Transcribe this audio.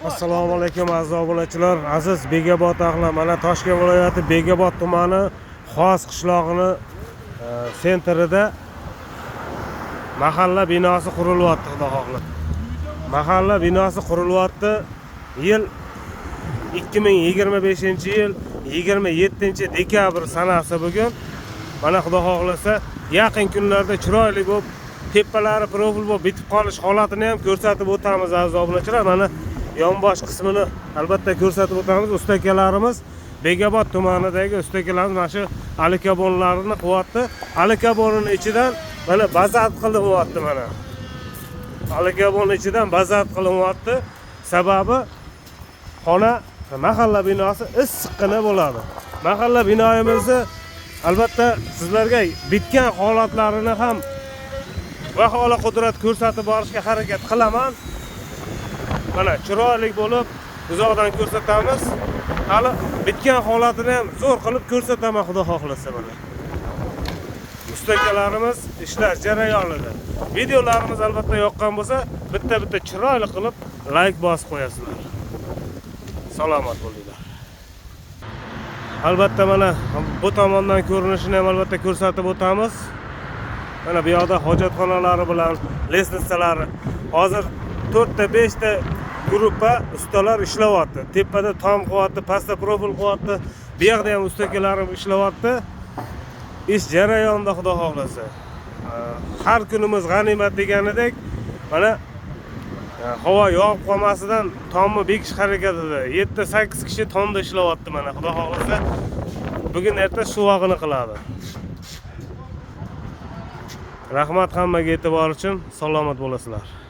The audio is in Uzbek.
Assalomu alaykum aziz obunachilar, aziz Begobod ahli. Mana Toshkent viloyati Begobod tumani Xos qishlog'ini sentrida mahalla binosi qurilyapti, xudo xohlab. Mahalla binosi qurilyapti. Yil 2025-yil 27-dekabr sanasi bugun. Mana xudo xohlasa yaqin kunlarda chiroyli bo'lib, tepalari profil bo'lib bitib qolish holatini ham ko'rsatib o'tamiz aziz obunachilar. Mana yonbosh qismini albatta ko'rsatib o'tamiz. Ustakalarimiz Begobod tumanidagi ustakalarimiz mana shu alikabonlarini qilyapti. Alikabonning ichidan mana bazat qilinyapti mana. Alikabonning ichidan bazat qilinyapti. Sababi xona mahalla binosi issiqqina bo'ladi. Mahalla binoyimizni albatta sizlarga bitgan holatlarini ham va hola qudrat ko'rsatib borishga harakat qilaman. Mana chiroyli bo'lib uzoqdan ko'rsatamiz. Hali bitgan holatini ham zo'r qilib ko'rsataman xudo xohlasa mana. Ustakalarimiz ishlar jarayonida. Videolarimiz albatta yoqqan bo'lsa, bitta chiroyli qilib like bosib qo'yasizlar. Salomat bo'linglar. Albatta mana bu tomondan ko'rinishini ham albatta ko'rsatib o'tamiz. Mana bu yoqda hojatxonalari bilan lestnitsalari. Hozir 4 ta 5 ta gruppa ustalar ishlayapti. Tepada tom qilyapti, pastda profil qilyapti. Bu yoqda ham ustakalarim ishlayapti. Ish jarayonida xudo xohlasa. Har kunimiz g'animat deganidek, mana havo yog'ib qolmasidan tomni bekish harakatida 7-8 kishi tomda ishlayapti mana xudo xohlasa. Bugun erta suvog'ini qiladi. Rahmat hammaga e'tibor uchun. Salomat bo'lasizlar.